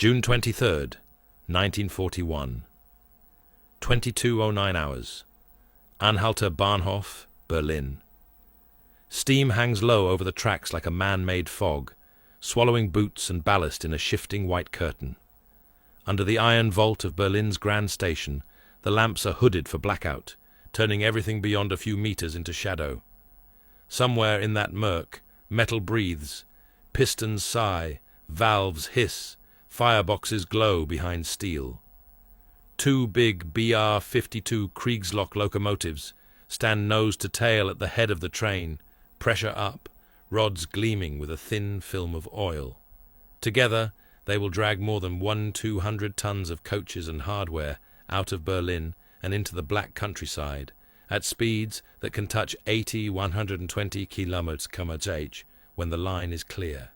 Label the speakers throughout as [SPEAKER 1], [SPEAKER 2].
[SPEAKER 1] June 23rd, 1941. 22:09 hours. Anhalter Bahnhof, Berlin. Steam hangs low over the tracks like a man-made fog, swallowing boots and ballast in a shifting white curtain. Under the iron vault of Berlin's Grand Station, the lamps are hooded for blackout, turning everything beyond a few meters into shadow. Somewhere in that murk, metal breathes, pistons sigh, valves hiss, fireboxes glow behind steel. Two big BR-52 Kriegslock locomotives stand nose to tail at the head of the train, pressure up, rods gleaming with a thin film of oil. Together, they will drag more than 200 tons of coaches and hardware out of Berlin and into the black countryside, at speeds that can touch 120 km/h when the line is clear.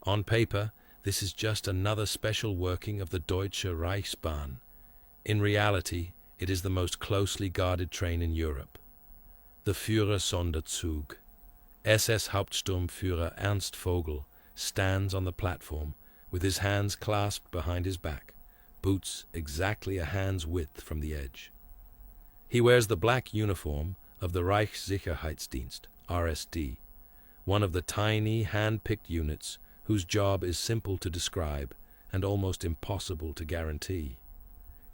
[SPEAKER 1] On paper, this is just another special working of the Deutsche Reichsbahn. In reality, it is the most closely guarded train in Europe. The Führersonderzug. SS Hauptsturmführer Ernst Vogel stands on the platform with his hands clasped behind his back, boots exactly a hand's width from the edge. He wears the black uniform of the Reichssicherheitsdienst, RSD, one of the tiny, hand-picked units whose job is simple to describe and almost impossible to guarantee.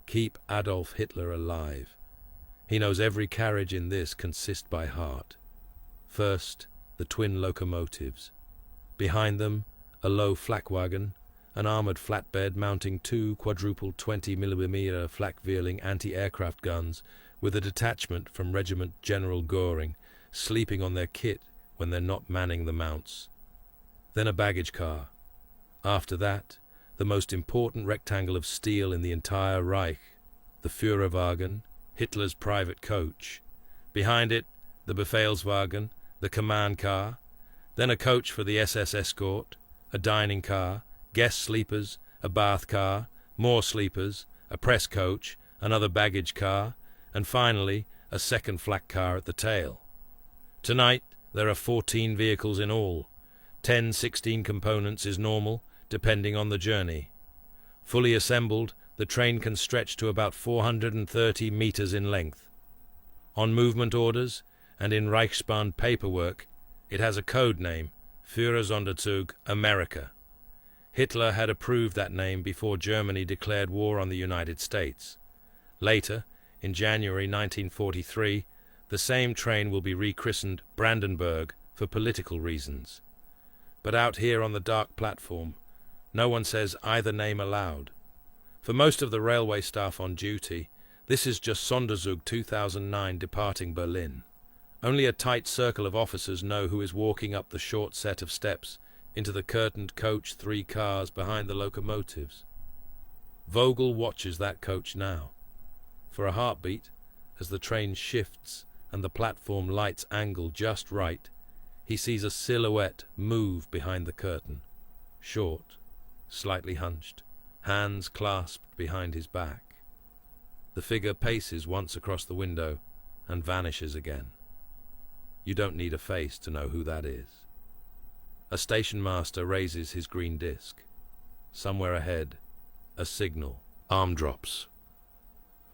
[SPEAKER 1] Keep Adolf Hitler alive. He knows every carriage in this consist by heart. First, the twin locomotives. Behind them, a low flakwagon, an armored flatbed mounting two quadruple 20mm flak-Vierling anti-aircraft guns with a detachment from Regiment General Göring sleeping on their kit when they're not manning the mounts. Then a baggage car. After that, the most important rectangle of steel in the entire Reich, the Führerwagen, Hitler's private coach. Behind it, the Befehlswagen, the command car, then a coach for the SS escort, a dining car, guest sleepers, a bath car, more sleepers, a press coach, another baggage car, and finally a second flak car at the tail. Tonight there are 14 vehicles in all. 10-16 components is normal, depending on the journey. Fully assembled, the train can stretch to about 430 meters in length. On movement orders and in Reichsbahn paperwork, it has a code name, Führersonderzug America. Hitler had approved that name before Germany declared war on the United States. Later, in January 1943, the same train will be rechristened Brandenburg for political reasons. But out here on the dark platform, no one says either name aloud. For most of the railway staff on duty, this is just Sonderzug 2009 departing Berlin. Only a tight circle of officers know who is walking up the short set of steps into the curtained coach 3 cars behind the locomotives. Vogel watches that coach now. For a heartbeat, as the train shifts and the platform lights angle just right, he sees a silhouette move behind the curtain. Short, slightly hunched, hands clasped behind his back. The figure paces once across the window and vanishes again. You don't need a face to know who that is. A station master raises his green disc. Somewhere ahead, a signal. Arm drops.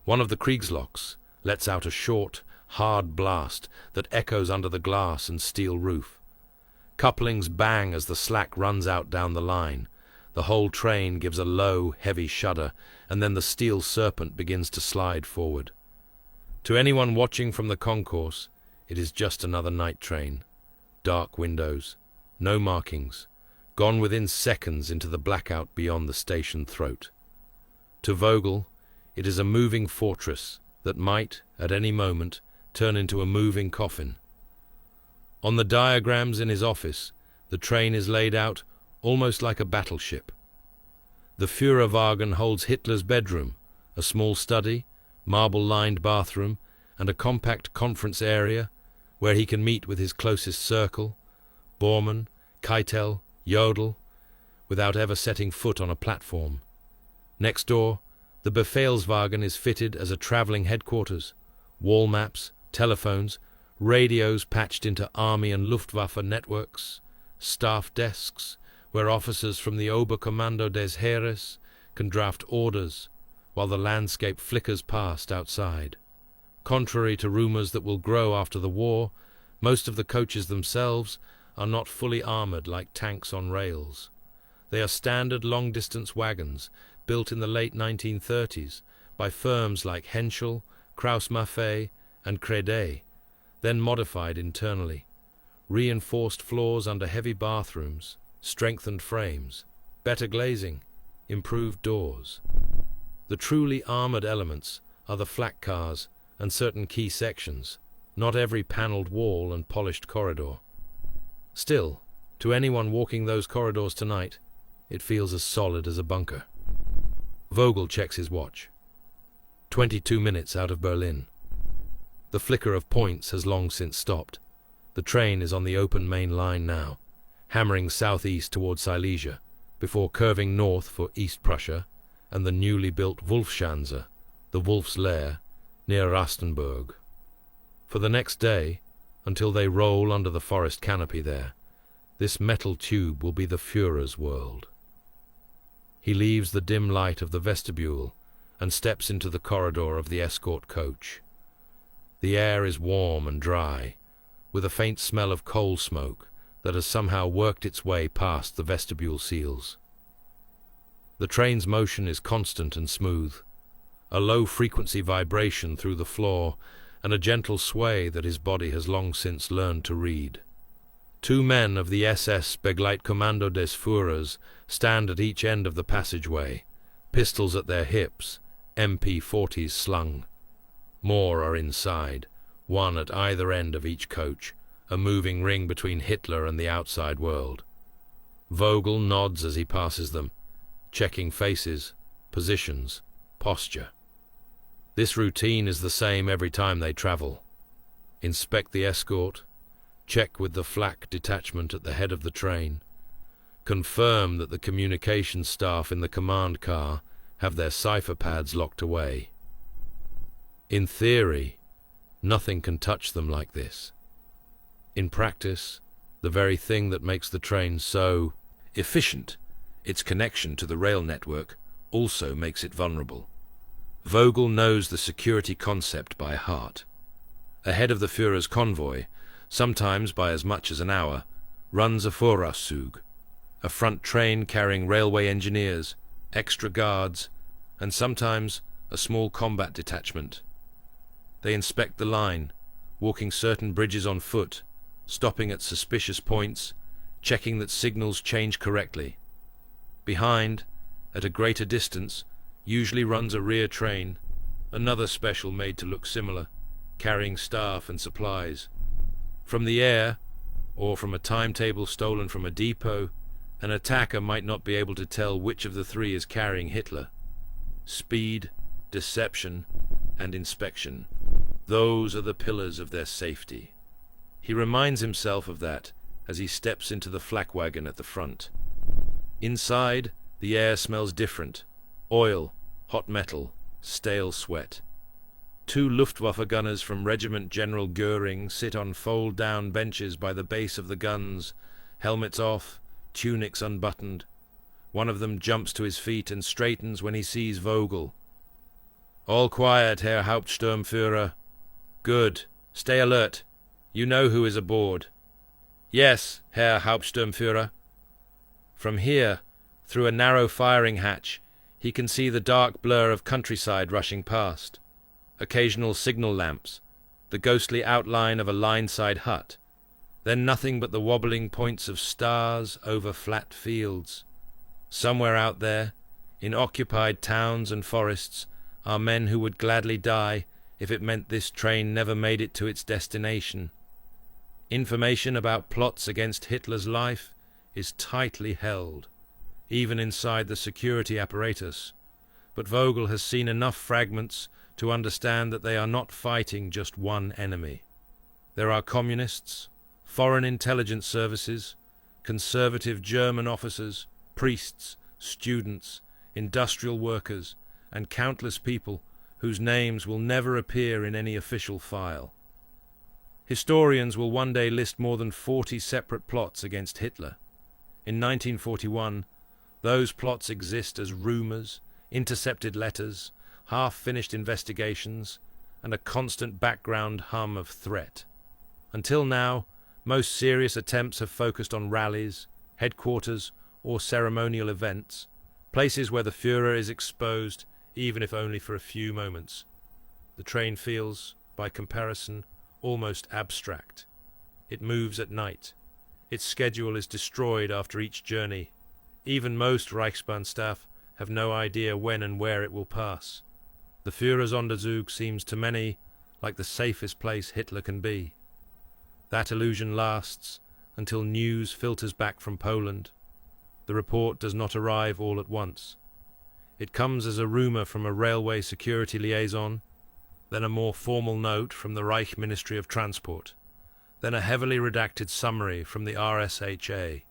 [SPEAKER 1] One of the Kriegslocks lets out a short, hard blast that echoes under the glass and steel roof. Couplings bang as the slack runs out down the line. The whole train gives a low, heavy shudder, and then the steel serpent begins to slide forward. To anyone watching from the concourse, it is just another night train. Dark windows, no markings, gone within seconds into the blackout beyond the station throat. To Vogel, it is a moving fortress that might, at any moment, turn into a moving coffin. On the diagrams in his office, the train is laid out almost like a battleship. The Führerwagen holds Hitler's bedroom, a small study, marble-lined bathroom, and a compact conference area where he can meet with his closest circle, Bormann, Keitel, Jodl, without ever setting foot on a platform. Next door, the Befehlswagen is fitted as a travelling headquarters, wall maps, telephones, radios patched into Army and Luftwaffe networks, staff desks, where officers from the Oberkommando des Heeres can draft orders, while the landscape flickers past outside. Contrary to rumors that will grow after the war, most of the coaches themselves are not fully armored like tanks on rails. They are standard long-distance wagons built in the late 1930s by firms like Henschel, Krauss-Maffei, and Crédet, then modified internally. Reinforced floors under heavy bathrooms, strengthened frames, better glazing, improved doors. The truly armored elements are the flak cars and certain key sections, not every paneled wall and polished corridor. Still, to anyone walking those corridors tonight, it feels as solid as a bunker. Vogel checks his watch. 22 minutes out of Berlin. The flicker of points has long since stopped. The train is on the open main line now, hammering southeast toward Silesia, before curving north for East Prussia and the newly built Wolfschanze, the Wolf's Lair, near Rastenburg. For the next day, until they roll under the forest canopy there, this metal tube will be the Führer's world. He leaves the dim light of the vestibule and steps into the corridor of the escort coach. The air is warm and dry, with a faint smell of coal smoke that has somehow worked its way past the vestibule seals. The train's motion is constant and smooth, a low-frequency vibration through the floor and a gentle sway that his body has long since learned to read. Two men of the SS Begleitkommando des Führers stand at each end of the passageway, pistols at their hips, MP40s slung. More are inside, one at either end of each coach, a moving ring between Hitler and the outside world. Vogel nods as he passes them, checking faces, positions, posture. This routine is the same every time they travel. Inspect the escort, check with the flak detachment at the head of the train, confirm that the communications staff in the command car have their cipher pads locked away. In theory, nothing can touch them like this. In practice, the very thing that makes the train so efficient, its connection to the rail network, also makes it vulnerable. Vogel knows the security concept by heart. Ahead of the Führer's convoy, sometimes by as much as an hour, runs a Führersonderzug, a front train carrying railway engineers, extra guards, and sometimes a small combat detachment. They inspect the line, walking certain bridges on foot, stopping at suspicious points, checking that signals change correctly. Behind, at a greater distance, usually runs a rear train, another special made to look similar, carrying staff and supplies. From the air, or from a timetable stolen from a depot, an attacker might not be able to tell which of the three is carrying Hitler. Speed, deception, and inspection. Those are the pillars of their safety. He reminds himself of that as he steps into the flak wagon at the front. Inside, the air smells different. Oil, hot metal, stale sweat. Two Luftwaffe gunners from Regiment General Göring sit on fold-down benches by the base of the guns, helmets off, tunics unbuttoned. One of them jumps to his feet and straightens when he sees Vogel. "All quiet, Herr Hauptsturmführer." "Good. Stay alert. You know who is aboard." "Yes, Herr Hauptsturmführer." From here, through a narrow firing hatch, he can see the dark blur of countryside rushing past. Occasional signal lamps, the ghostly outline of a line-side hut, then nothing but the wobbling points of stars over flat fields. Somewhere out there, in occupied towns and forests, are men who would gladly die if it meant this train never made it to its destination. Information about plots against Hitler's life is tightly held, even inside the security apparatus, but Vogel has seen enough fragments to understand that they are not fighting just one enemy. There are communists, foreign intelligence services, conservative German officers, priests, students, industrial workers, and countless people whose names will never appear in any official file. Historians will one day list more than 40 separate plots against Hitler. In 1941, those plots exist as rumors intercepted letters, half-finished investigations, and a constant background hum of threat. Until now, most serious attempts have focused on rallies, headquarters, or ceremonial events, places where the Führer is exposed, even if only for a few moments. The train feels, by comparison, almost abstract. It moves at night. Its schedule is destroyed after each journey. Even most Reichsbahn staff have no idea when and where it will pass. The Führersonderzug seems to many like the safest place Hitler can be. That illusion lasts until news filters back from Poland. The report does not arrive all at once. It comes as a rumor from a railway security liaison, then a more formal note from the Reich Ministry of Transport, then a heavily redacted summary from the RSHA.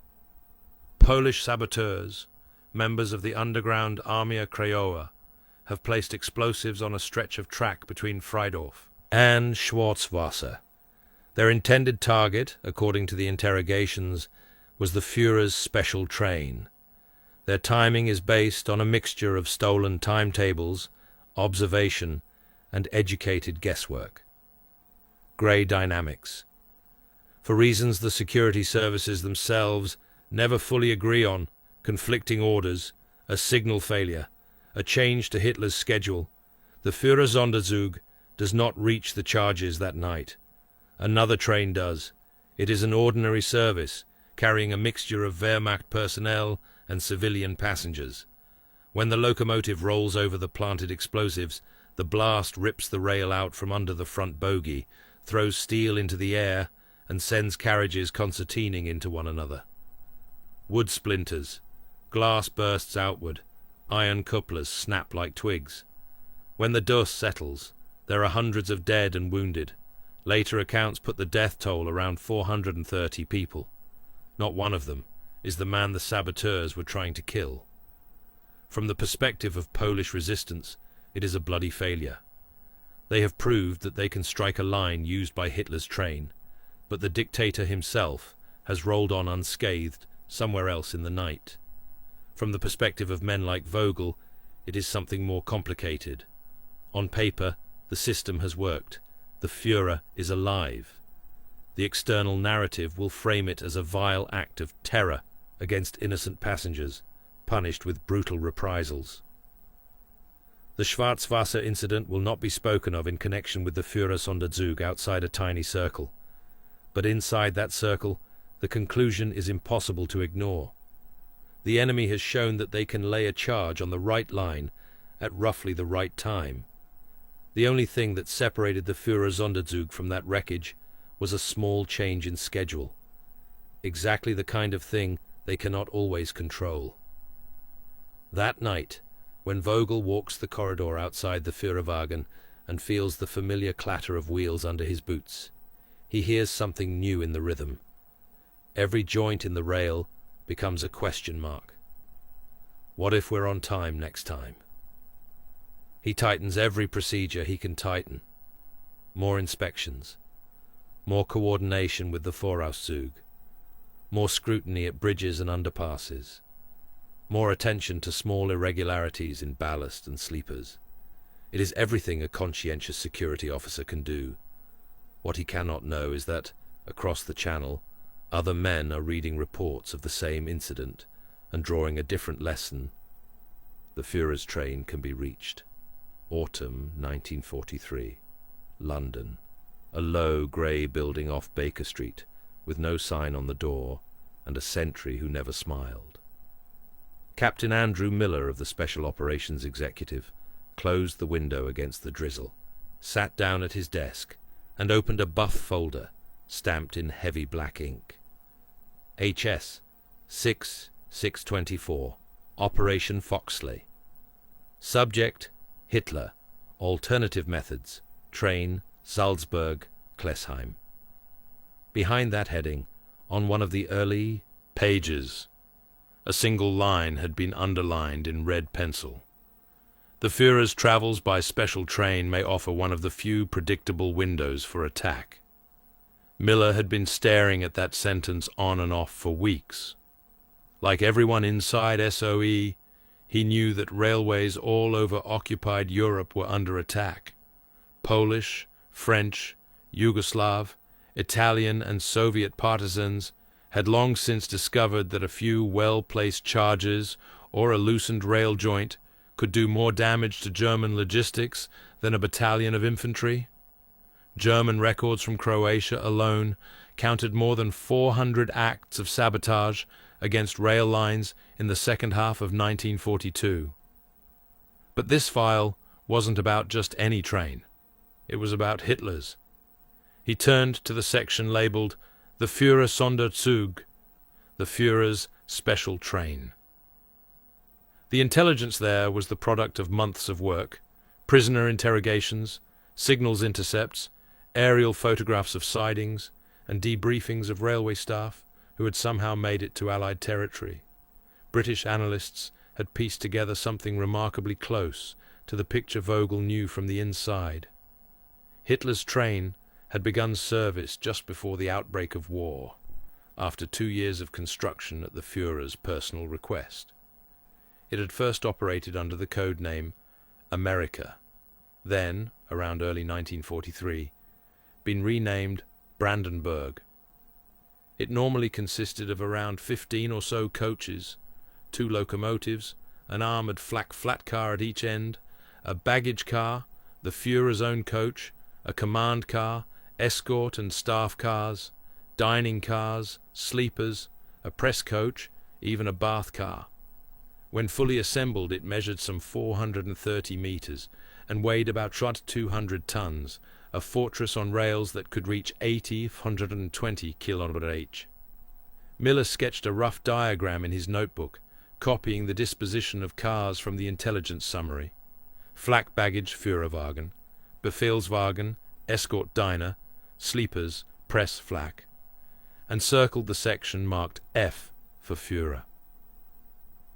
[SPEAKER 1] Polish saboteurs, members of the underground Armia Krajowa, have placed explosives on a stretch of track between Friedorf and Schwarzwasser. Their intended target, according to the interrogations, was the Führer's special train. Their timing is based on a mixture of stolen timetables, observation, and educated guesswork. Grey dynamics. For reasons the security services themselves never fully agree on, conflicting orders, a signal failure, a change to Hitler's schedule, the Führersonderzug does not reach the charges that night. Another train does. It is an ordinary service, carrying a mixture of Wehrmacht personnel and civilian passengers. When the locomotive rolls over the planted explosives, the blast rips the rail out from under the front bogie, throws steel into the air, and sends carriages concertining into one another. Wood splinters, glass bursts outward, iron couplers snap like twigs. When the dust settles, there are hundreds of dead and wounded. Later accounts put the death toll around 430 people. Not one of them is the man the saboteurs were trying to kill. From the perspective of Polish resistance, it is a bloody failure. They have proved that they can strike a line used by Hitler's train, but the dictator himself has rolled on unscathed somewhere else in the night. From the perspective of men like Vogel, it is something more complicated. On paper, the system has worked. The Führer is alive. The external narrative will frame it as a vile act of terror against innocent passengers, punished with brutal reprisals. The Schwarzwasser incident will not be spoken of in connection with the Führersonderzug outside a tiny circle. But inside that circle, the conclusion is impossible to ignore. The enemy has shown that they can lay a charge on the right line at roughly the right time. The only thing that separated the Führersonderzug from that wreckage was a small change in schedule. Exactly the kind of thing they cannot always control. That night, when Vogel walks the corridor outside the Führerwagen and feels the familiar clatter of wheels under his boots, he hears something new in the rhythm. Every joint in the rail becomes a question mark. What if we're on time next time? He tightens every procedure he can tighten. More inspections. More coordination with the Vorauszug. More scrutiny at bridges and underpasses. More attention to small irregularities in ballast and sleepers. It is everything a conscientious security officer can do. What he cannot know is that, across the channel, other men are reading reports of the same incident and drawing a different lesson. The Führer's train can be reached. Autumn 1943. London. A low grey building off Baker Street, with no sign on the door, and a sentry who never smiled. Captain Andrew Miller of the Special Operations Executive closed the window against the drizzle, sat down at his desk, and opened a buff folder stamped in heavy black ink. HS 6624, Operation Foxley. Subject: Hitler. Alternative methods: train, Salzburg, Klesheim. Behind that heading, on one of the early pages, a single line had been underlined in red pencil. The Führer's travels by special train may offer one of the few predictable windows for attack. Miller had been staring at that sentence on and off for weeks. Like everyone inside SOE, He knew that railways all over occupied Europe were under attack. Polish, French, Yugoslav, Italian and Soviet partisans had long since discovered that a few well-placed charges or a loosened rail joint could do more damage to German logistics than a battalion of infantry. German records from Croatia alone counted more than 400 acts of sabotage against rail lines in the second half of 1942. But this file wasn't about just any train. It was about Hitler's. He turned to the section labeled the Führersonderzug, the Führer's special train. The intelligence there was the product of months of work, prisoner interrogations, signals intercepts, aerial photographs of sidings, and debriefings of railway staff who had somehow made it to Allied territory. British analysts had pieced together something remarkably close to the picture Vogel knew from the inside. Hitler's train had begun service just before the outbreak of war, after 2 years of construction at the Führer's personal request. It had first operated under the code name America, then, around early 1943, been renamed Brandenburg. It normally consisted of around 15 or so coaches, 2 locomotives, an armoured flak flat car at each end, a baggage car, the Führer's own coach, a command car, escort and staff cars, dining cars, sleepers, a press coach, even a bath car. When fully assembled, it measured some 430 meters and weighed about 200 tons, a fortress on rails that could reach 120 km/h. Miller sketched a rough diagram in his notebook, copying the disposition of cars from the intelligence summary. Flak baggage Führerwagen, Befehlswagen, escort diner, sleepers, press flak, and circled the section marked F for Führer.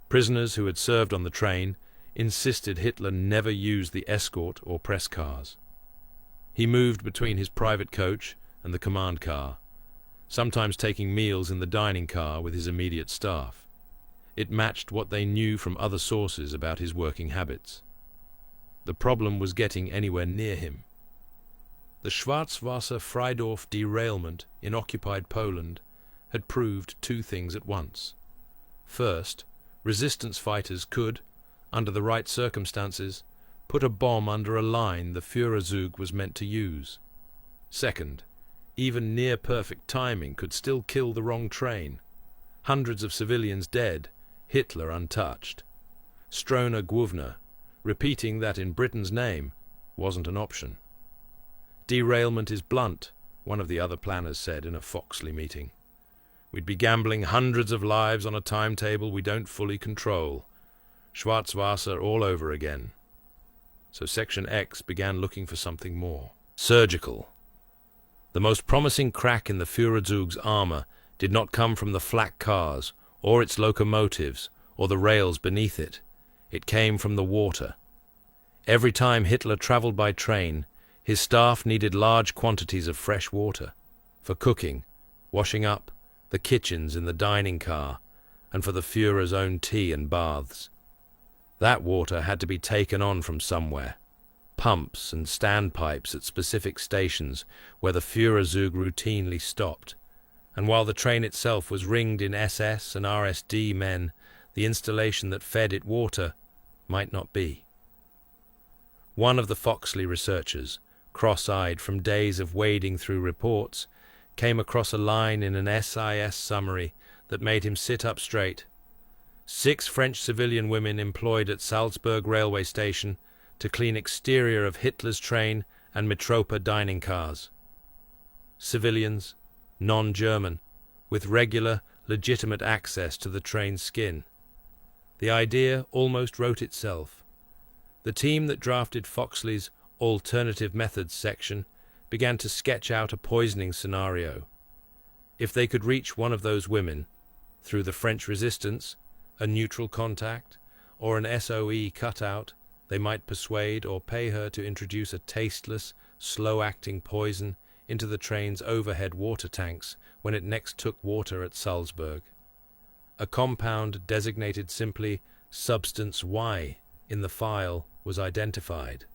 [SPEAKER 1] Prisoners who had served on the train insisted Hitler never use the escort or press cars. He moved between his private coach and the command car, sometimes taking meals in the dining car with his immediate staff. It matched what they knew from other sources about his working habits. The problem was getting anywhere near him. The Schwarzwasser-Freidorf derailment in occupied Poland had proved 2 things at once. First, resistance fighters could, under the right circumstances, put a bomb under a line the Führerzug was meant to use. Second, even near-perfect timing could still kill the wrong train. Hundreds of civilians dead, Hitler untouched. Stroner Gwovner, repeating that in Britain's name, wasn't an option. Derailment is blunt, one of the other planners said in a Foxley meeting. We'd be gambling hundreds of lives on a timetable we don't fully control. Schwarzwasser all over again. So Section X began looking for something more. Surgical. The most promising crack in the Führerzug's armor did not come from the flak cars, or its locomotives, or the rails beneath it. It came from the water. Every time Hitler traveled by train, his staff needed large quantities of fresh water, for cooking, washing up, the kitchens in the dining car, and for the Führer's own tea and baths. That water had to be taken on from somewhere. Pumps and standpipes at specific stations where the Führerzug routinely stopped, and while the train itself was ringed in SS and RSD men, the installation that fed it water might not be. One of the Foxley researchers, cross-eyed from days of wading through reports, came across a line in an SIS summary that made him sit up straight. 6 French civilian women employed at Salzburg railway station to clean exterior of Hitler's train and Mitropa dining cars. Civilians, non-German, with regular, legitimate access to the train's skin. The idea almost wrote itself. The team that drafted Foxley's Alternative Methods section began to sketch out a poisoning scenario. If they could reach one of those women, through the French resistance, a neutral contact, or an SOE cutout, they might persuade or pay her to introduce a tasteless, slow-acting poison into the train's overhead water tanks when it next took water at Salzburg. A compound designated simply Substance Y in the file was identified.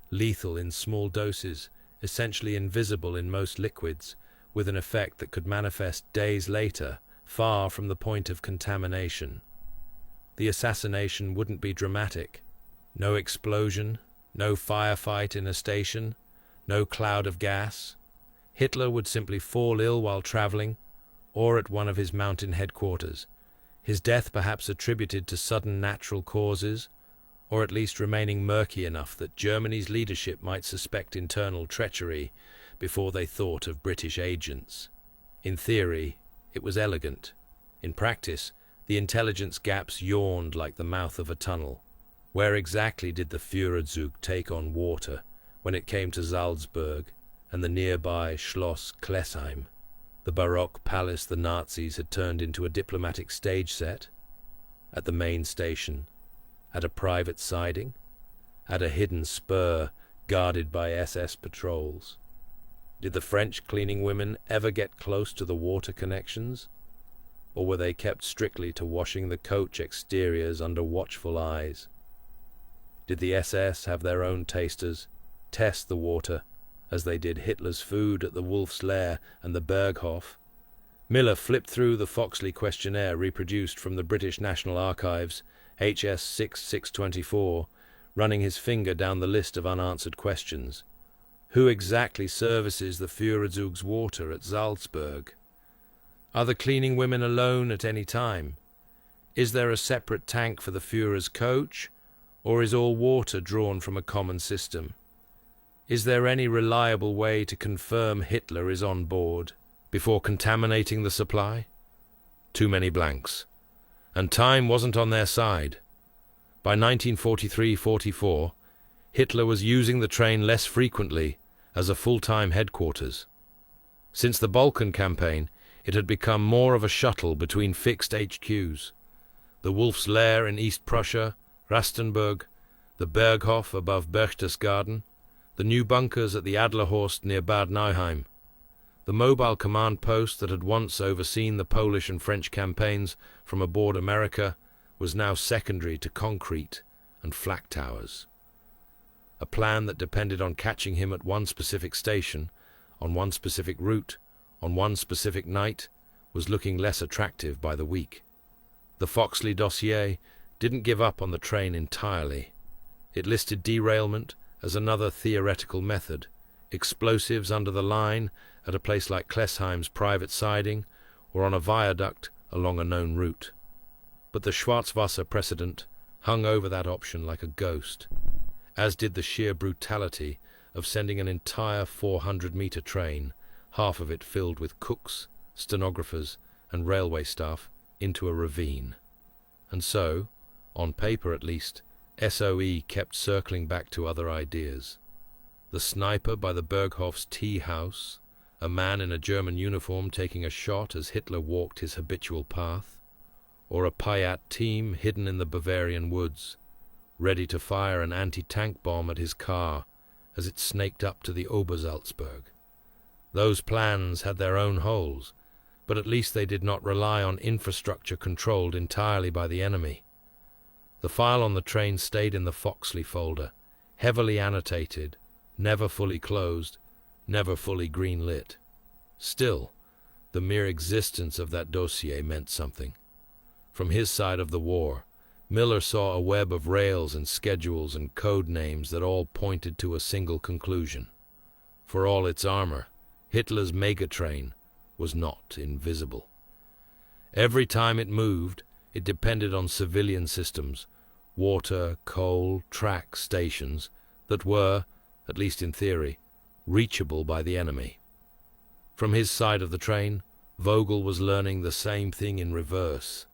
[SPEAKER 1] Lethal in small doses, essentially invisible in most liquids, with an effect that could manifest days later, far from the point of contamination. The assassination wouldn't be dramatic. No explosion, no firefight in a station, no cloud of gas. Hitler would simply fall ill while traveling, or at one of his mountain headquarters, his death perhaps attributed to sudden natural causes, or at least remaining murky enough that Germany's leadership might suspect internal treachery before they thought of British agents. In theory, it was elegant. In practice, the intelligence gaps yawned like the mouth of a tunnel. Where exactly did the Führerzug take on water when it came to Salzburg and the nearby Schloss Klesheim, the Baroque palace the Nazis had turned into a diplomatic stage set? At the main station? At a private siding? At a hidden spur guarded by SS patrols? Did the French cleaning women ever get close to the water connections? Or were they kept strictly to washing the coach exteriors under watchful eyes? Did the SS have their own tasters, test the water, as they did Hitler's food at the Wolf's Lair and the Berghof? Miller flipped through the Foxley questionnaire reproduced from the British National Archives, HS 6624, running his finger down the list of unanswered questions. Who exactly services the Führerzug's water at Salzburg? Are the cleaning women alone at any time? Is there a separate tank for the Führer's coach, or is all water drawn from a common system? Is there any reliable way to confirm Hitler is on board before contaminating the supply? Too many blanks. And time wasn't on their side. By 1943-44, Hitler was using the train less frequently as a full-time headquarters. Since the Balkan campaign, it had become more of a shuttle between fixed HQs. The Wolf's Lair in East Prussia, Rastenburg, the Berghof above Berchtesgaden, the new bunkers at the Adlerhorst near Bad Nauheim. The mobile command post that had once overseen the Polish and French campaigns from aboard America was now secondary to concrete and flak towers. A plan that depended on catching him at one specific station, on one specific route, on one specific night, was looking less attractive by the week. The Foxley dossier didn't give up on the train entirely. It listed derailment as another theoretical method, explosives under the line at a place like Klesheim's private siding, or on a viaduct along a known route. But the Schwarzwasser precedent hung over that option like a ghost, as did the sheer brutality of sending an entire 400-meter train, half of it filled with cooks, stenographers, and railway staff, into a ravine. And so, on paper at least, SOE kept circling back to other ideas. The sniper by the Berghof's tea house, a man in a German uniform taking a shot as Hitler walked his habitual path, or a Payat team hidden in the Bavarian woods, ready to fire an anti-tank bomb at his car as it snaked up to the Obersalzberg. Those plans had their own holes, but at least they did not rely on infrastructure controlled entirely by the enemy. The file on the train stayed in the Foxley folder, heavily annotated, never fully closed, never fully green-lit. Still, the mere existence of that dossier meant something. From his side of the war, Miller saw a web of rails and schedules and code names that all pointed to a single conclusion. For all its armor, Hitler's megatrain was not invisible. Every time it moved, it depended on civilian systems, water, coal, track stations, that were, at least in theory, reachable by the enemy. From his side of the train, Vogel was learning the same thing in reverse.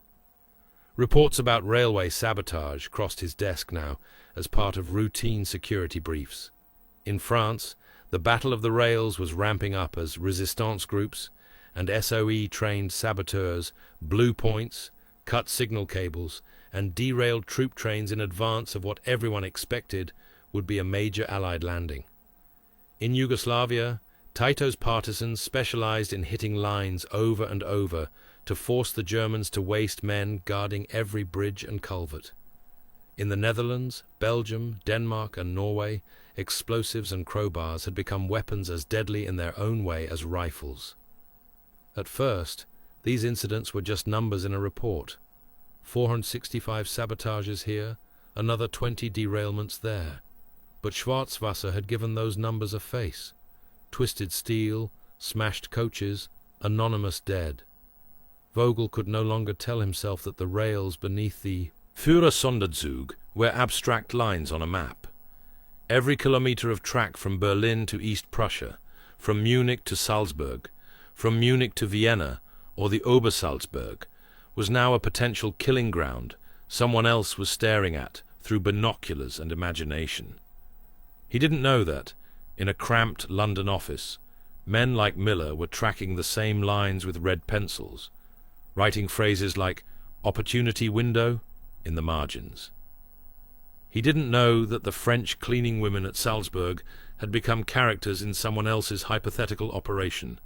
[SPEAKER 1] Reports about railway sabotage crossed his desk now as part of routine security briefs. In France, the Battle of the Rails was ramping up as resistance groups and SOE-trained saboteurs blew points, cut signal cables, and derailed troop trains in advance of what everyone expected would be a major Allied landing. In Yugoslavia, Tito's partisans specialized in hitting lines over and over to force the Germans to waste men guarding every bridge and culvert. In the Netherlands, Belgium, Denmark, and Norway, explosives and crowbars had become weapons as deadly in their own way as rifles. At first, these incidents were just numbers in a report. 465 sabotages here, another 20 derailments there. But Schwarzwasser had given those numbers a face. Twisted steel, smashed coaches, anonymous dead. Vogel could no longer tell himself that the rails beneath the Führersonderzug were abstract lines on a map. Every kilometre of track from Berlin to East Prussia, from Munich to Salzburg, from Munich to Vienna or the Obersalzberg, was now a potential killing ground someone else was staring at through binoculars and imagination. He didn't know that, in a cramped London office, men like Miller were tracking the same lines with red pencils, writing phrases like "opportunity window" in the margins. He didn't know that the French cleaning women at Salzburg had become characters in someone else's hypothetical operation,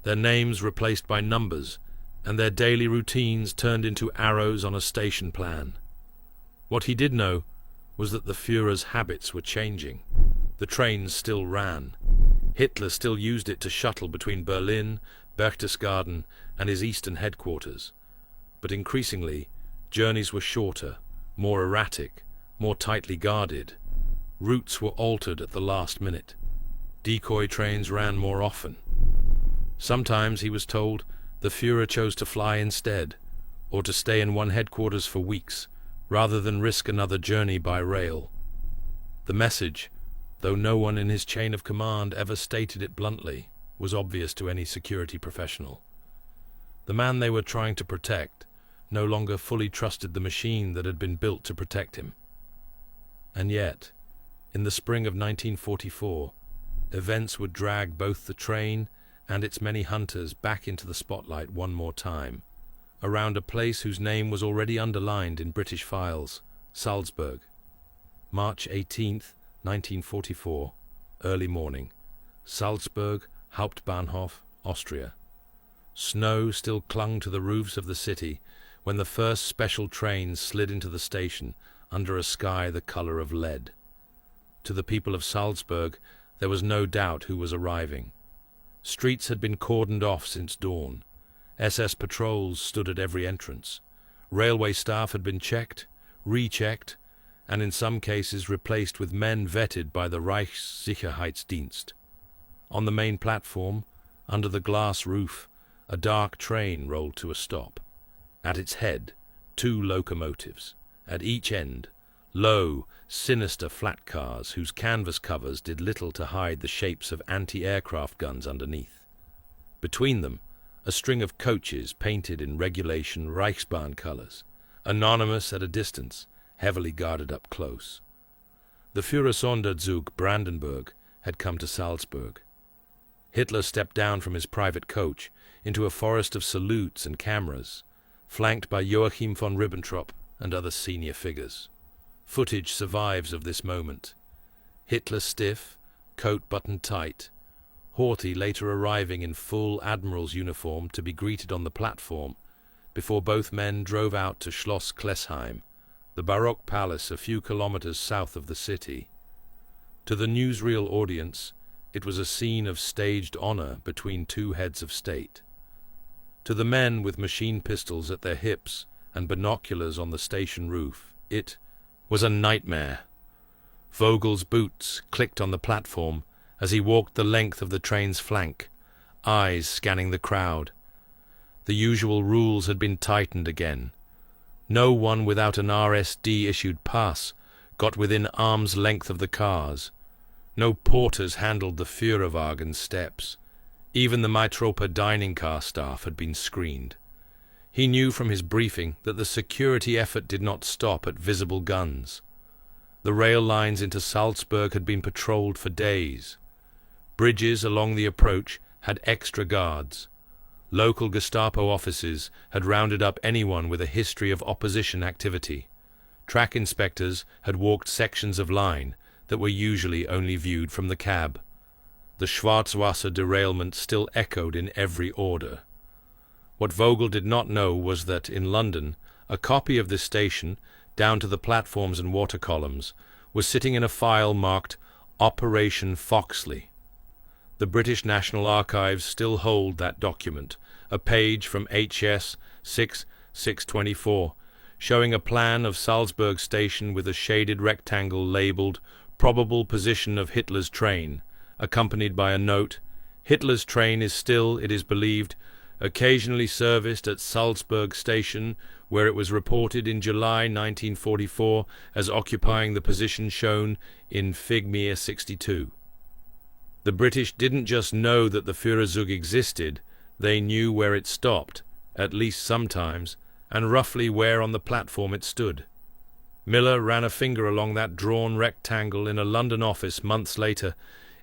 [SPEAKER 1] their names replaced by numbers, and their daily routines turned into arrows on a station plan. What he did know was that the Führer's habits were changing. The trains still ran. Hitler still used it to shuttle between Berlin, Berchtesgaden, and his eastern headquarters. But increasingly, journeys were shorter, more erratic, more tightly guarded. Routes were altered at the last minute. Decoy trains ran more often. Sometimes, he was told, the Führer chose to fly instead, or to stay in one headquarters for weeks, rather than risk another journey by rail. The message, though no one in his chain of command ever stated it bluntly, was obvious to any security professional. The man they were trying to protect no longer fully trusted the machine that had been built to protect him. And yet, in the spring of 1944, events would drag both the train and its many hunters back into the spotlight one more time, around a place whose name was already underlined in British files, Salzburg. March 18th, 1944, early morning. Salzburg, Hauptbahnhof, Austria. Snow still clung to the roofs of the city when the first special train slid into the station under a sky the color of lead. To the people of Salzburg, there was no doubt who was arriving. Streets had been cordoned off since dawn. SS patrols stood at every entrance. Railway staff had been checked, rechecked, and in some cases replaced with men vetted by the Reichssicherheitsdienst. On the main platform, under the glass roof, a dark train rolled to a stop. At its head, 2 locomotives. At each end, low, sinister flat cars whose canvas covers did little to hide the shapes of anti-aircraft guns underneath. Between them, a string of coaches painted in regulation Reichsbahn colors, anonymous at a distance, heavily guarded up close. The Führersonderzug Brandenburg had come to Salzburg. Hitler stepped down from his private coach into a forest of salutes and cameras, flanked by Joachim von Ribbentrop and other senior figures. Footage survives of this moment. Hitler stiff, coat buttoned tight, Horthy later arriving in full admiral's uniform to be greeted on the platform, before both men drove out to Schloss Klesheim, the Baroque palace a few kilometers south of the city. To the newsreel audience, it was a scene of staged honor between 2 heads of state. To the men with machine pistols at their hips and binoculars on the station roof, it was a nightmare. Vogel's boots clicked on the platform as he walked the length of the train's flank, eyes scanning the crowd. The usual rules had been tightened again. No one without an RSD-issued pass got within arm's length of the cars. No porters handled the Führerwagen steps. Even the Maitropa dining car staff had been screened. He knew from his briefing that the security effort did not stop at visible guns. The rail lines into Salzburg had been patrolled for days. Bridges along the approach had extra guards. Local Gestapo offices had rounded up anyone with a history of opposition activity. Track inspectors had walked sections of line that were usually only viewed from the cab. The Schwarzwasser derailment still echoed in every order. What Vogel did not know was that, in London, a copy of this station, down to the platforms and water columns, was sitting in a file marked Operation Foxley. The British National Archives still hold that document, a page from HS 6624, showing a plan of Salzburg station with a shaded rectangle labeled Probable Position of Hitler's Train, accompanied by a note, Hitler's train is still, it is believed, occasionally serviced at Salzburg station, where it was reported in July 1944 as occupying the position shown in Figure 62. The British didn't just know that the Führerzug existed, they knew where it stopped, at least sometimes, and roughly where on the platform it stood. Miller ran a finger along that drawn rectangle in a London office months later,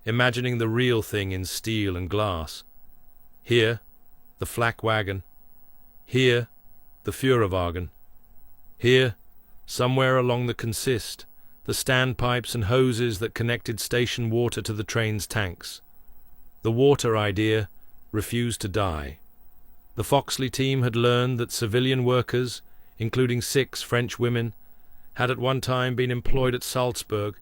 [SPEAKER 1] imagining the real thing in steel and glass. Here, the flak wagon. Here, the Führerwagen. Here, somewhere along the consist, the standpipes and hoses that connected station water to the train's tanks. The water idea refused to die. The Foxley team had learned that civilian workers, including 6 French women, had at one time been employed at Salzburg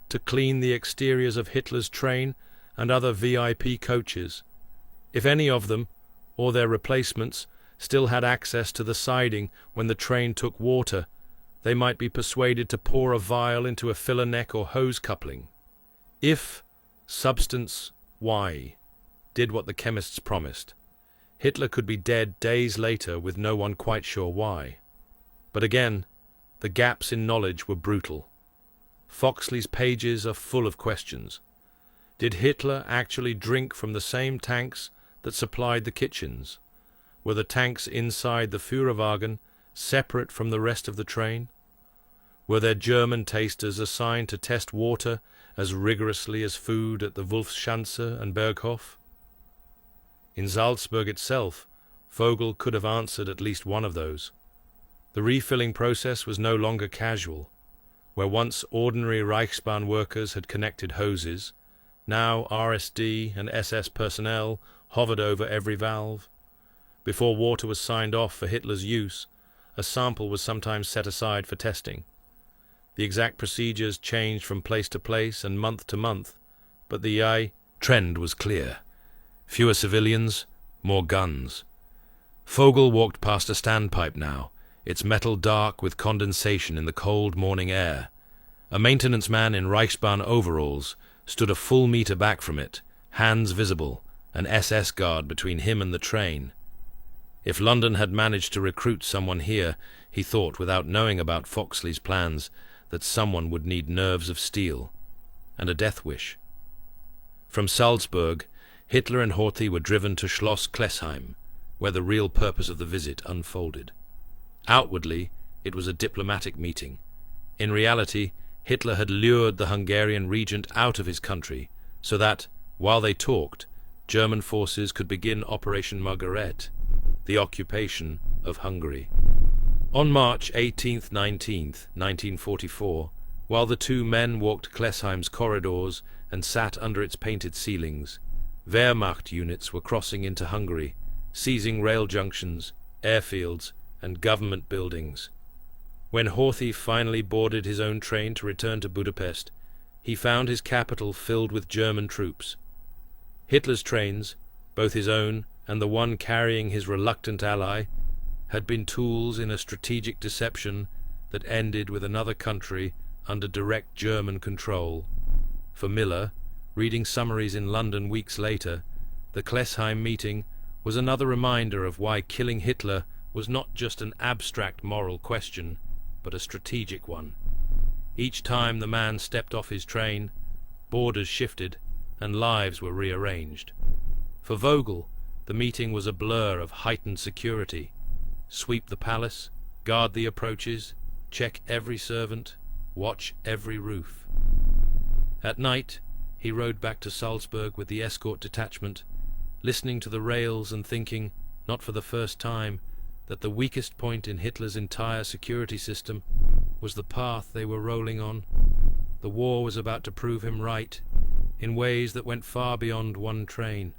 [SPEAKER 1] to clean the exteriors of Hitler's train and other VIP coaches. If any of them, or their replacements, still had access to the siding when the train took water, they might be persuaded to pour a vial into a filler neck or hose coupling. If substance Y did what the chemists promised, Hitler could be dead days later with no one quite sure why. But again, the gaps in knowledge were brutal. Foxley's pages are full of questions. Did Hitler actually drink from the same tanks that supplied the kitchens? Were the tanks inside the Führerwagen separate from the rest of the train? Were there German tasters assigned to test water as rigorously as food at the Wolfschanze and Berghof? In Salzburg itself, Vogel could have answered at least one of those. The refilling process was no longer casual. Where once ordinary Reichsbahn workers had connected hoses, now RSD and SS personnel hovered over every valve. Before water was signed off for Hitler's use, a sample was sometimes set aside for testing. The exact procedures changed from place to place and month to month, but the trend was clear. Fewer civilians, more guns. Vogel walked past a standpipe now, its metal dark with condensation in the cold morning air. A maintenance man in Reichsbahn overalls stood a full meter back from it, hands visible, an SS guard between him and the train. If London had managed to recruit someone here, he thought, without knowing about Foxley's plans, that someone would need nerves of steel and a death wish. From Salzburg, Hitler and Horthy were driven to Schloss Klessheim, where the real purpose of the visit unfolded. Outwardly, it was a diplomatic meeting. In reality, Hitler had lured the Hungarian regent out of his country so that, while they talked, German forces could begin Operation Margaret, the occupation of Hungary. On March 18th, 19th, 1944, while the two men walked Klessheim's corridors and sat under its painted ceilings, Wehrmacht units were crossing into Hungary, seizing rail junctions, airfields, and government buildings. When Horthy finally boarded his own train to return to Budapest, he found his capital filled with German troops. Hitler's trains, both his own and the one carrying his reluctant ally, had been tools in a strategic deception that ended with another country under direct German control. For Miller, reading summaries in London weeks later, the Klessheim meeting was another reminder of why killing Hitler was not just an abstract moral question, but a strategic one. Each time the man stepped off his train, borders shifted and lives were rearranged. For Vogel, the meeting was a blur of heightened security. Sweep the palace, guard the approaches, check every servant, watch every roof. At night, he rode back to Salzburg with the escort detachment, listening to the rails and thinking, not for the first time, that the weakest point in Hitler's entire security system was the path they were rolling on. The war was about to prove him right, in ways that went far beyond one train.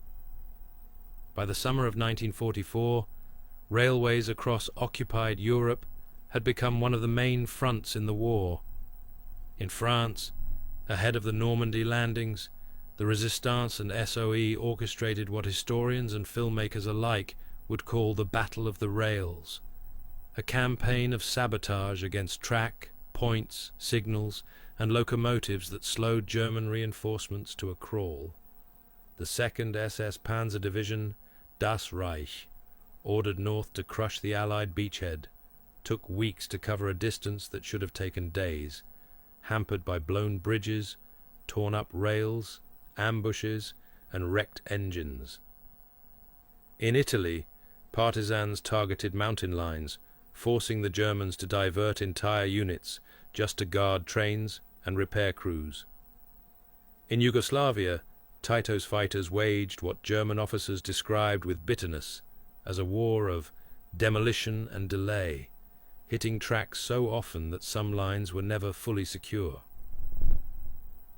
[SPEAKER 1] By the summer of 1944, railways across occupied Europe had become one of the main fronts in the war. In France, ahead of the Normandy landings, the Resistance and SOE orchestrated what historians and filmmakers alike would call the Battle of the Rails, a campaign of sabotage against track, points, signals, and locomotives that slowed German reinforcements to a crawl. The 2nd SS Panzer Division, Das Reich, ordered north to crush the Allied beachhead, took weeks to cover a distance that should have taken days, hampered by blown bridges, torn-up rails, ambushes, and wrecked engines. In Italy, partisans targeted mountain lines, forcing the Germans to divert entire units just to guard trains and repair crews. In Yugoslavia, Tito's fighters waged what German officers described with bitterness as a war of demolition and delay, hitting tracks so often that some lines were never fully secure.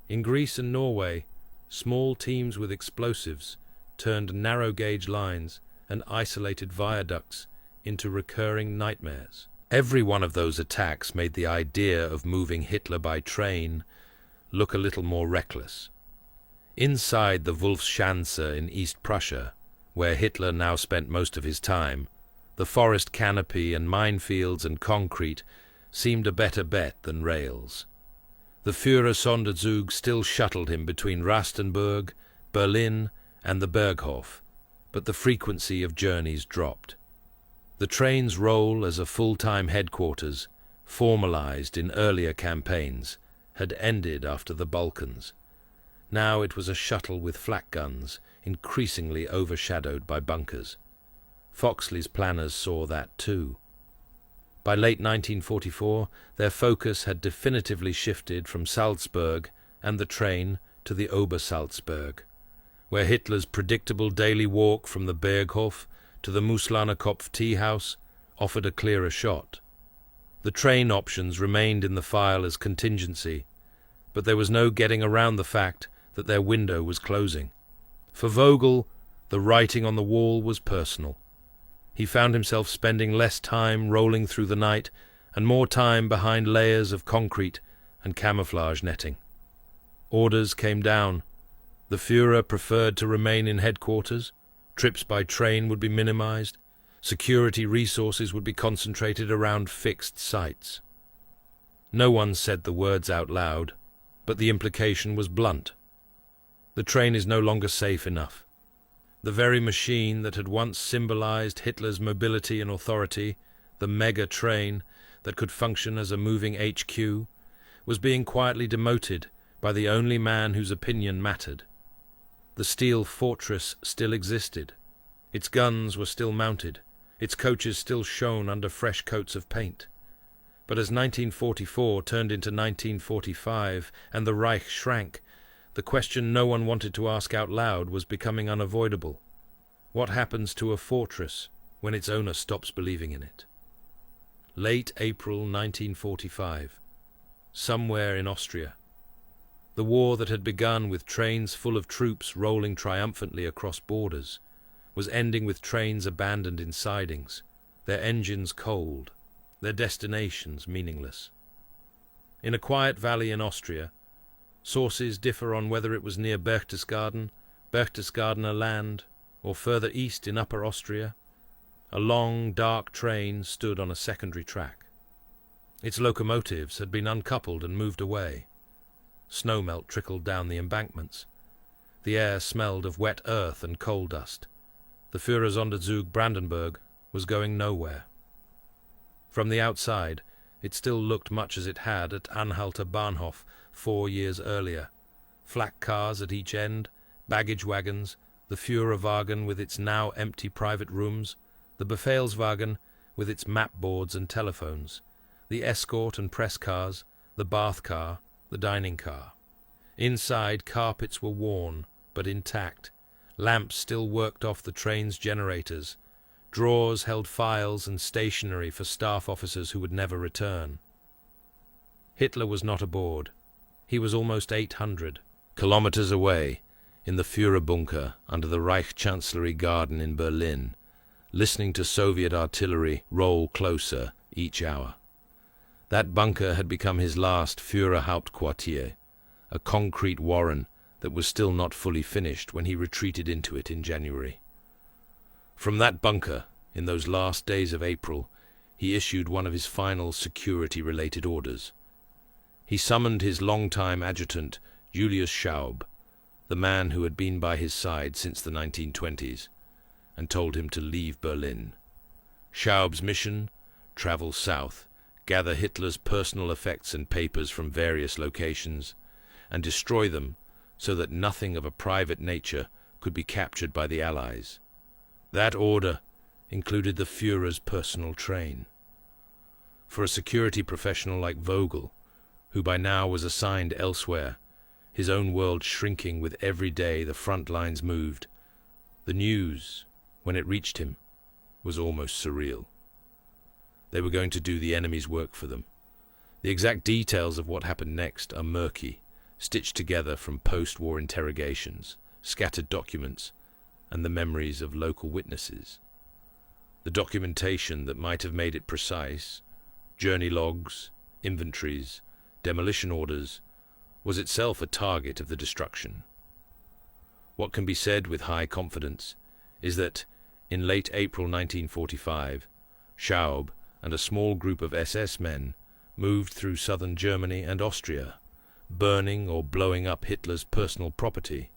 [SPEAKER 1] In Greece and Norway, small teams with explosives turned narrow-gauge lines and isolated viaducts into recurring nightmares. Every one of those attacks made the idea of moving Hitler by train look a little more reckless. Inside the Wolfschanze in East Prussia, where Hitler now spent most of his time, the forest canopy and minefields and concrete seemed a better bet than rails. The Führersonderzug still shuttled him between Rastenburg, Berlin, and the Berghof, but the frequency of journeys dropped. The train's role as a full-time headquarters, formalized in earlier campaigns, had ended after the Balkans. Now it was a shuttle with flak guns, increasingly overshadowed by bunkers. Foxley's planners saw that too. By late 1944, their focus had definitively shifted from Salzburg and the train to the Obersalzberg, where Hitler's predictable daily walk from the Berghof to the Muslanerkopf tea house offered a clearer shot. The train options remained in the file as contingency, but there was no getting around the fact that their window was closing. For Vogel, the writing on the wall was personal. He found himself spending less time rolling through the night and more time behind layers of concrete and camouflage netting. Orders came down. The Führer preferred to remain in headquarters. Trips by train would be minimized. Security resources would be concentrated around fixed sites. No one said the words out loud, but the implication was blunt. The train is no longer safe enough. The very machine that had once symbolized Hitler's mobility and authority, the mega train that could function as a moving HQ, was being quietly demoted by the only man whose opinion mattered. The steel fortress still existed. Its guns were still mounted. Its coaches still shone under fresh coats of paint. But as 1944 turned into 1945 and the Reich shrank, the question no one wanted to ask out loud was becoming unavoidable. What happens to a fortress when its owner stops believing in it? Late April 1945. Somewhere in Austria. The war that had begun with trains full of troops rolling triumphantly across borders was ending with trains abandoned in sidings, their engines cold, their destinations meaningless. In a quiet valley in Austria, sources differ on whether it was near Berchtesgaden, Berchtesgadener Land, or further east in Upper Austria, a long, dark train stood on a secondary track. Its locomotives had been uncoupled and moved away. Snowmelt trickled down the embankments. The air smelled of wet earth and coal dust. The Führersonderzug Brandenburg was going nowhere. From the outside, it still looked much as it had at Anhalter Bahnhof 4 years earlier. Flak cars at each end, baggage wagons, the Führerwagen with its now empty private rooms, the Befehlswagen with its map boards and telephones, the escort and press cars, the bath car, the dining car. Inside, carpets were worn, but intact. Lamps still worked off the train's generators. Drawers held files and stationery for staff officers who would never return. Hitler was not aboard. He was almost 800 kilometers away, in the Führerbunker under the Reich Chancellery Garden in Berlin, listening to Soviet artillery roll closer each hour. That bunker had become his last Führerhauptquartier, a concrete warren that was still not fully finished when he retreated into it in January. From that bunker, in those last days of April, he issued one of his final security-related orders. He summoned his long-time adjutant, Julius Schaub, the man who had been by his side since the 1920s, and told him to leave Berlin. Schaub's mission: travel south, gather Hitler's personal effects and papers from various locations, and destroy them so that nothing of a private nature could be captured by the Allies. That order included the Führer's personal train. For a security professional like Vogel, who by now was assigned elsewhere, his own world shrinking with every day the front lines moved, the news, when it reached him, was almost surreal. They were going to do the enemy's work for them. The exact details of what happened next are murky, stitched together from post-war interrogations, scattered documents, and the memories of local witnesses. The documentation that might have made it precise, journey logs, inventories, demolition orders, was itself a target of the destruction. What can be said with high confidence is that, in late April 1945, Schaub and a small group of SS men moved through southern Germany and Austria, burning or blowing up Hitler's personal property,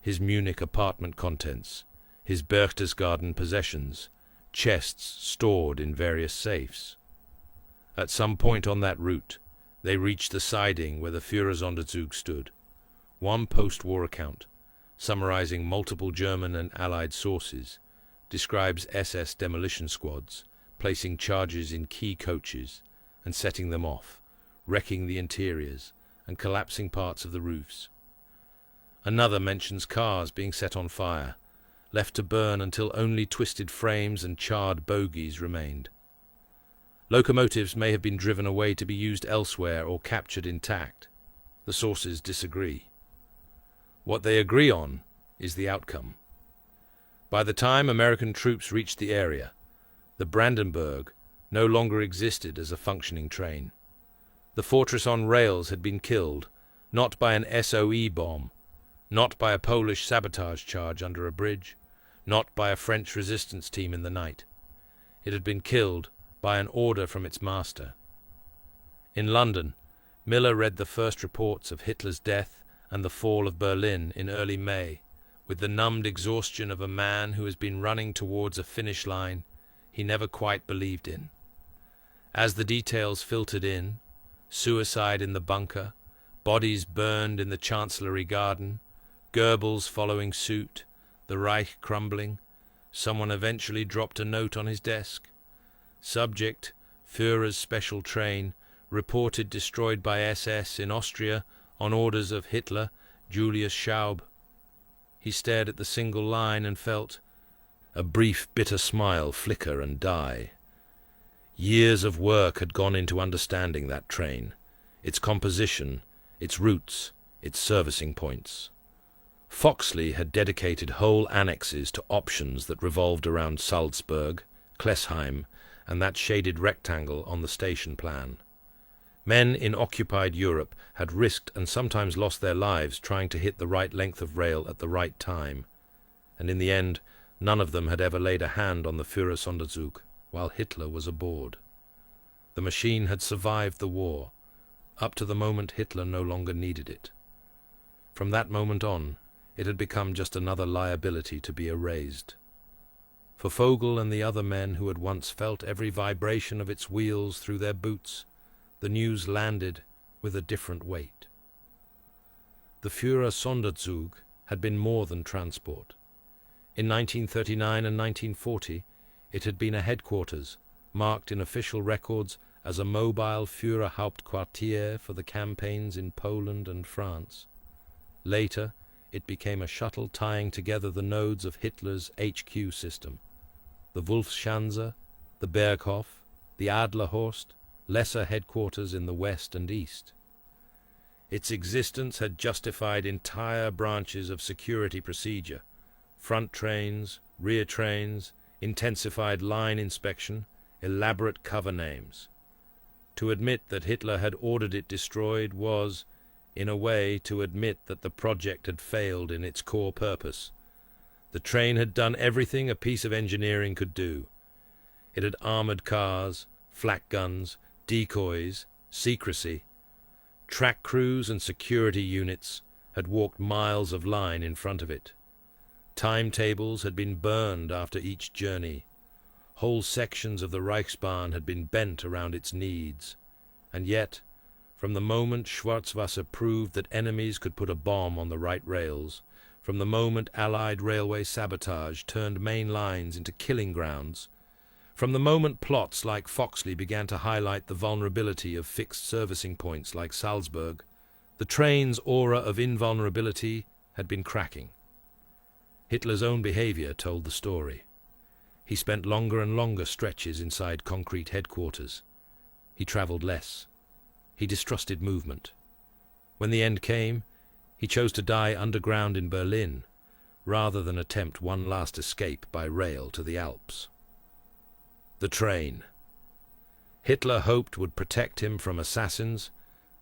[SPEAKER 1] his Munich apartment contents, his Berchtesgaden possessions, chests stored in various safes. At some point on that route, they reached the siding where the Führersonderzug stood. One post-war account, summarizing multiple German and Allied sources, describes SS demolition squads placing charges in key coaches and setting them off, wrecking the interiors and collapsing parts of the roofs. Another mentions cars being set on fire, left to burn until only twisted frames and charred bogies remained. Locomotives may have been driven away to be used elsewhere or captured intact. The sources disagree. What they agree on is the outcome. By the time American troops reached the area, the Brandenburg no longer existed as a functioning train. The fortress on rails had been killed, not by an SOE bomb, not by a Polish sabotage charge under a bridge, not by a French resistance team in the night. It had been killed by an order from its master. In London, Miller read the first reports of Hitler's death and the fall of Berlin in early May, with the numbed exhaustion of a man who has been running towards a finish line he never quite believed in. As the details filtered in, suicide in the bunker, bodies burned in the Chancellery garden, Goebbels following suit, the Reich crumbling, someone eventually dropped a note on his desk. Subject: Führer's special train, reported destroyed by SS in Austria on orders of Hitler, Julius Schaub. He stared at the single line and felt a brief, bitter smile flicker and die. Years of work had gone into understanding that train, its composition, its routes, its servicing points. Foxley had dedicated whole annexes to options that revolved around Salzburg, Klesheim, and that shaded rectangle on the station plan. Men in occupied Europe had risked and sometimes lost their lives trying to hit the right length of rail at the right time, and in the end none of them had ever laid a hand on the Führersonderzug while Hitler was aboard. The machine had survived the war, up to the moment Hitler no longer needed it. From that moment on, it had become just another liability to be erased. For Vogel and the other men who had once felt every vibration of its wheels through their boots, the news landed with a different weight. The Führersonderzug had been more than transport. In 1939 and 1940, it had been a headquarters, marked in official records as a mobile Führerhauptquartier for the campaigns in Poland and France. Later, it became a shuttle tying together the nodes of Hitler's HQ system: the Wolfschanze, the Berghof, the Adlerhorst, lesser headquarters in the west and east. Its existence had justified entire branches of security procedure: front trains, rear trains, intensified line inspection, elaborate cover names. To admit that Hitler had ordered it destroyed was, in a way, to admit that the project had failed in its core purpose. The train had done everything a piece of engineering could do. It had armored cars, flak guns, decoys, secrecy. Track crews and security units had walked miles of line in front of it. Timetables had been burned after each journey. Whole sections of the Reichsbahn had been bent around its needs. And yet, from the moment Schwarzwasser proved that enemies could put a bomb on the right rails, from the moment Allied railway sabotage turned main lines into killing grounds, from the moment plots like Foxley began to highlight the vulnerability of fixed servicing points like Salzburg, the train's aura of invulnerability had been cracking. Hitler's own behavior told the story. He spent longer and longer stretches inside concrete headquarters. He traveled less. He distrusted movement. When the end came, he chose to die underground in Berlin, rather than attempt one last escape by rail to the Alps. The train. Hitler hoped would protect him from assassins,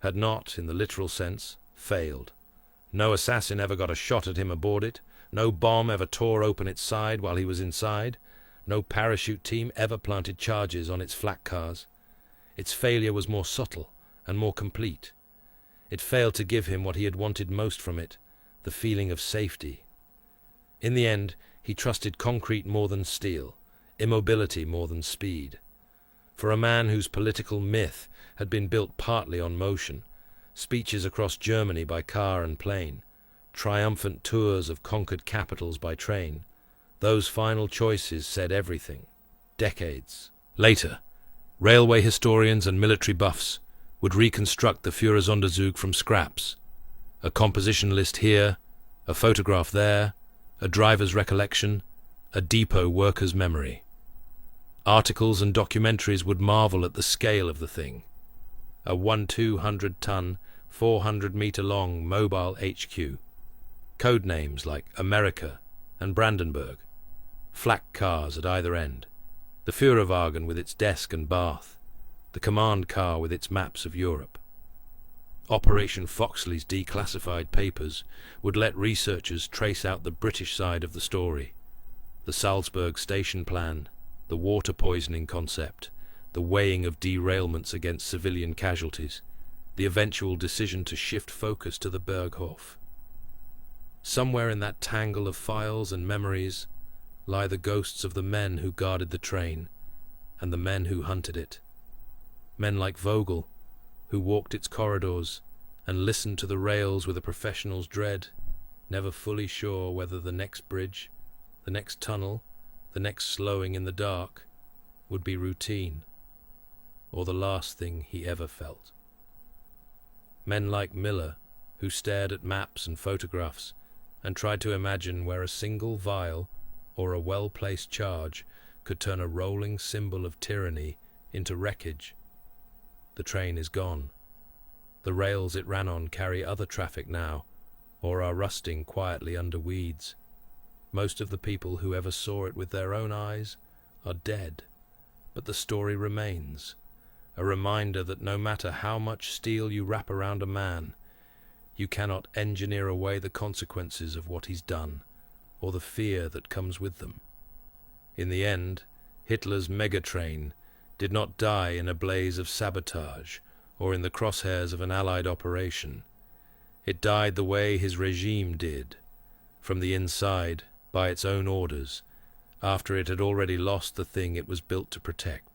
[SPEAKER 1] had not, in the literal sense, failed. No assassin ever got a shot at him aboard it, no bomb ever tore open its side while he was inside, no parachute team ever planted charges on its flak cars. Its failure was more subtle and more complete. It failed to give him what he had wanted most from it, the feeling of safety. In the end, he trusted concrete more than steel, immobility more than speed. For a man whose political myth had been built partly on motion, speeches across Germany by car and plane, triumphant tours of conquered capitals by train, those final choices said everything. Decades later, railway historians and military buffs would reconstruct the Führersonderzug from scraps. A composition list here, a photograph there, a driver's recollection, a depot worker's memory. Articles and documentaries would marvel at the scale of the thing. A 1,200-ton, 400-meter-long mobile HQ. Code names like America and Brandenburg. Flak cars at either end. The Führerwagen with its desk and bath. The command car with its maps of Europe. Operation Foxley's declassified papers would let researchers trace out the British side of the story. The Salzburg station plan, the water poisoning concept, the weighing of derailments against civilian casualties, the eventual decision to shift focus to the Berghof. Somewhere in that tangle of files and memories lie the ghosts of the men who guarded the train and the men who hunted it. Men like Vogel, who walked its corridors and listened to the rails with a professional's dread, never fully sure whether the next bridge, the next tunnel, the next slowing in the dark would be routine, or the last thing he ever felt. Men like Miller, who stared at maps and photographs and tried to imagine where a single vial or a well-placed charge could turn a rolling symbol of tyranny into wreckage. The train is gone. The rails it ran on carry other traffic now, or are rusting quietly under weeds. Most of the people who ever saw it with their own eyes are dead, but the story remains, a reminder that no matter how much steel you wrap around a man, you cannot engineer away the consequences of what he's done, or the fear that comes with them. In the end, Hitler's megatrain did not die in a blaze of sabotage or in the crosshairs of an Allied operation. It died the way his regime did, from the inside, by its own orders, after it had already lost the thing it was built to protect.